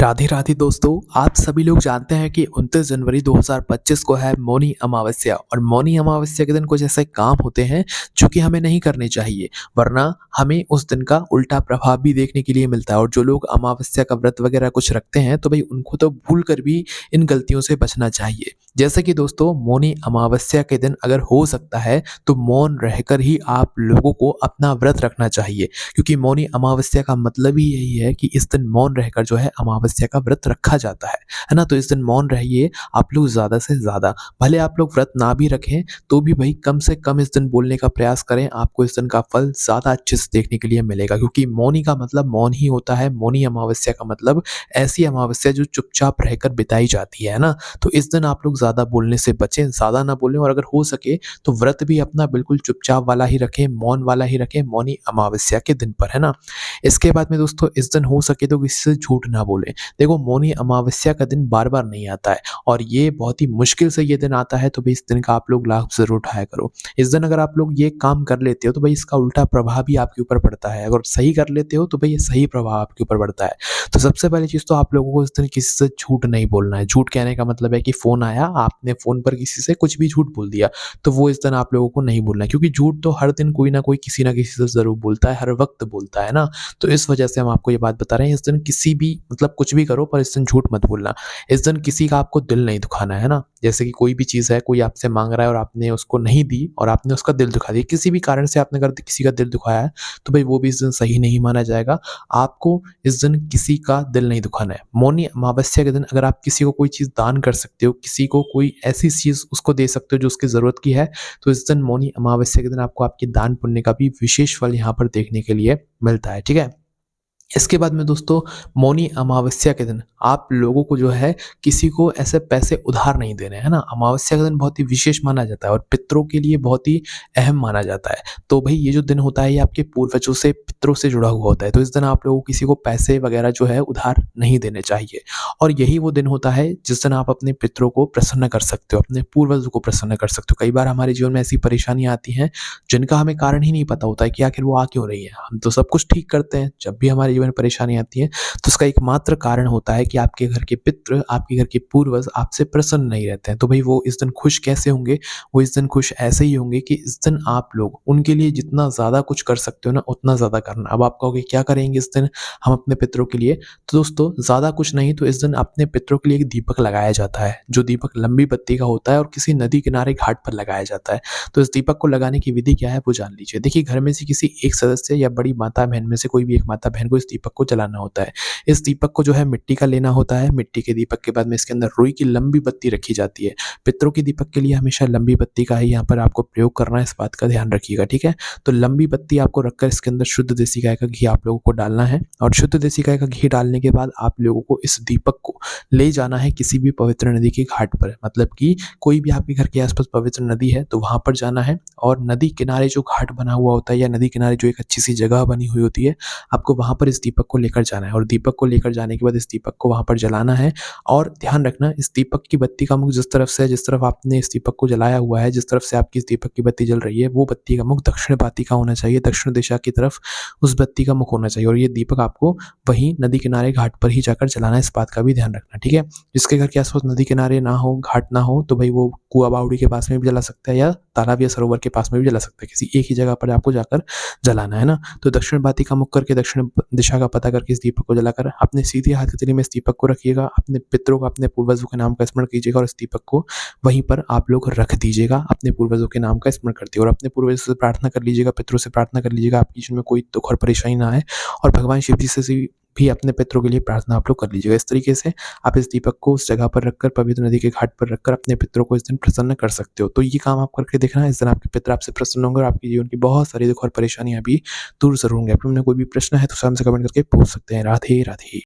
राधे राधे दोस्तों, आप सभी लोग जानते हैं कि 29 जनवरी 2025 को है मौनी अमावस्या। और मौनी अमावस्या के दिन कुछ ऐसे काम होते हैं जो कि हमें नहीं करने चाहिए, वरना हमें उस दिन का उल्टा प्रभाव भी देखने के लिए मिलता है। और जो लोग अमावस्या का व्रत वगैरह कुछ रखते हैं तो भाई उनको तो भूल कर भी इन गलतियों से बचना चाहिए। जैसे कि दोस्तों, मौनी अमावस्या के दिन अगर हो सकता है तो मौन रहकर ही आप लोगों को अपना व्रत रखना चाहिए, क्योंकि मौनी अमावस्या का मतलब ही यही है कि इस दिन मौन रहकर जो है अमावस्या का व्रत रखा जाता है ना। तो इस दिन मौन रहिए आप लोग ज़्यादा से ज़्यादा। भले आप लोग व्रत ना भी रखें तो भी भाई कम से कम इस दिन बोलने का प्रयास करें, आपको इस दिन का फल ज़्यादा अच्छे से देखने के लिए मिलेगा। क्योंकि मौनी का मतलब मौन ही होता है। मौनी अमावस्या का मतलब ऐसी अमावस्या जो चुपचाप रहकर बिताई जाती है ना। तो इस दिन आप लोग ज़्यादा बोलने से बचें, ज़्यादा ना बोलें, और अगर हो सके तो व्रत भी अपना बिल्कुल चुपचाप वाला ही रखें, मौन वाला ही रखें मौनी अमावस्या के दिन पर, है ना। इसके बाद में दोस्तों, इस दिन हो सके तो किसी से झूठ ना बोलें। देखो, मौनी अमावस्या का दिन बार-बार नहीं आता है और ये बहुत ही मुश्किल से ये दिन आता है, तो भाई इस दिन का आप लोग लाभ ज़रूर उठाया करो। इस दिन अगर आप लोग ये काम कर लेते हो तो भाई इसका उल्टा प्रभाव भी आपके ऊपर पड़ता है। अगर सही कर लेते हो तो भाई ये सही प्रभाव आपके ऊपर पड़ता है। तो सबसे पहली चीज़ तो आप लोगों को इस दिन किसी से झूठ नहीं बोलना है। झूठ कहने का मतलब है कि फ़ोन आया, आपने फ़ोन पर किसी से कुछ भी झूठ बोल दिया, तो वो इस दिन आप लोगों को नहीं बोलना है। क्योंकि झूठ तो हर दिन कोई ना कोई किसी ना किसी से ज़रूर बोलता है, हर वक़्त बोलता है ना। तो इस वजह से हम आपको ये बात बता रहे हैं, इस दिन किसी भी मतलब कुछ भी करो पर इस दिन झूठ मत बोलना। इस दिन किसी का आपको दिल नहीं दुखाना है ना। जैसे कि कोई भी चीज़ है, कोई आपसे माँग रहा है और आपने उसको नहीं दी और आपने उसका दिल दुखा दिया। किसी भी कारण से आपने अगर किसी का दिल दुखाया है तो भाई वो भी इस दिन सही नहीं माना जाएगा। आपको इस दिन किसी का दिल नहीं दुखाना है। मौनी अमावस्या के दिन अगर आप किसी को कोई चीज़ दान कर सकते हो, किसी को कोई ऐसी चीज़ उसको दे सकते हो जो उसकी ज़रूरत की है, तो इस दिन मौनी अमावस्या के दिन आपको आपके दान पुण्य का भी विशेष फल यहाँ पर देखने के लिए मिलता है, ठीक है? इसके बाद में दोस्तों, मौनी अमावस्या के दिन आप लोगों को जो है किसी को ऐसे पैसे उधार नहीं देने, है ना। अमावस्या का दिन बहुत ही विशेष माना जाता है और पितरों के लिए बहुत ही अहम माना जाता है। तो भाई ये जो दिन होता है ये आपके पूर्वजों से, पितरों से जुड़ा हुआ होता है। तो इस दिन आप लोगों को किसी को पैसे वगैरह जो है उधार नहीं देने चाहिए। और यही वो दिन होता है जिस दिन आप अपने पितरों को प्रसन्न कर सकते हो, अपने पूर्वजों को प्रसन्न कर सकते हो। कई बार हमारे जीवन में ऐसी परेशानियाँ आती हैं जिनका हमें कारण ही नहीं पता होता है कि आखिर वो आ क्यों रही है। हम तो सब कुछ ठीक करते हैं, जब भी हमारे जीवन में परेशानी आती है तो उसका एकमात्र कारण होता है कि आपके घर के पितृ, आपके घर के पूर्वज आपसे प्रसन्न नहीं रहते हैं। तो भाई वो इस दिन खुश कैसे होंगे? वो इस दिन खुश ऐसे ही होंगे कि इस दिन आप लोग उनके लिए जितना ज़्यादा कुछ कर सकते हो ना उतना ज़्यादा करना। अब आप कहोगे क्या करेंगे इस दिन हम अपने पितरों के लिए? तो दोस्तों, ज़्यादा कुछ नहीं, तो इस दिन अपने पितरों के लिए एक दीपक लगाया जाता है, जो दीपक लंबी बत्ती का होता है और किसी नदी किनारे घाट पर लगाया जाता है। तो इस दीपक को लगाने की विधि क्या है वो जान लीजिए। देखिए, घर में से किसी एक सदस्य या बड़ी माता-बहन में से कोई भी एक माता-बहन को इस दीपक को जलाना होता है। इस दीपक को जो है मिट्टी का लेना होता है। मिट्टी के दीपक के बाद में इसके अंदर रुई की लंबी बत्ती रखी जाती है। पितरों की दीपक के लिए हमेशा लंबी बत्ती का ही यहाँ पर आपको प्रयोग करना है, इस बात का ध्यान रखिएगा, ठीक है? तो लंबी बत्ती आपको रखकर इसके अंदर शुद्ध देसी गाय का घी आप लोगों को डालना है और शुद्ध देसी गाय का घी डालने के बाद आप लोगों को इस दीपक को ले जाना है किसी भी पवित्र नदी के घाट पर। मतलब कि कोई भी आपके घर के आस-पास पवित्र नदी है तो वहाँ पर जाना है और नदी किनारे जो घाट बना हुआ होता है या नदी किनारे जो एक अच्छी-सी जगह बनी हुई होती है, आपको वहाँ पर इस दीपक को लेकर जाना है और दीपक को लेकर जाने के बाद इस दीपक को वहाँ पर जलाना है। और ध्यान रखना, इस दीपक की बत्ती का मुख जिस तरफ से है, जिस तरफ आपने इस दीपक को जलाया हुआ है, जिस तरफ से आपकी इस दीपक की बत्ती जल रही है, वो बत्ती का मुख दक्षिण पाती का होना चाहिए। दक्षिण दिशा की तरफ उस बत्ती का मुख होना चाहिए और ये दीपक आपको वहीं नदी किनारे घाट पर ही जाकर जलाना है, इस बात का भी ध्यान रखना, ठीक है? जिसके घर के आस-पास नदी किनारे ना हो, घाट ना हो, तो भाई वो कुआँ बावड़ी के पास में भी जला सकता है या तालाब या सरोवर के पास में भी जला सकता है। किसी एक ही जगह पर आपको जाकर जलाना है ना। तो दक्षिण बाती का मुख करके, दक्षिण दिशा का पता करके इस दीपक को जलाकर अपने सीधे हाथ हथेली में इस दीपक को रखिएगा। अपने पितरों का, अपने पूर्वजों के नाम का स्मरण कीजिएगा और इस दीपक को वहीं पर आप लोग रख दीजिएगा, अपने पूर्वजों के नाम का स्मरण करते हुए। और अपने पूर्वजों से प्रार्थना कर लीजिएगा, पितरों से प्रार्थना कर लीजिएगा आपके जीवन में कोई दुख और परेशानी ना आए। और भगवान शिव जी से भी अपने पितरों के लिए प्रार्थना आप लोग कर लीजिएगा। इस तरीके से आप इस दीपक को उस जगह पर रखकर, पवित्र नदी के घाट पर रखकर अपने पितरों को इस दिन प्रसन्न कर सकते हो। तो ये काम आप करके देखना, इस दिन आपके पितर आपसे प्रसन्न होंगे और आपके जीवन की बहुत सारी दुख और परेशानियाँ भी दूर ज़रूर होंगी। आपको में कोई भी प्रश्न है तो हमसे कमेंट करके पूछ सकते हैं। राधे राधे।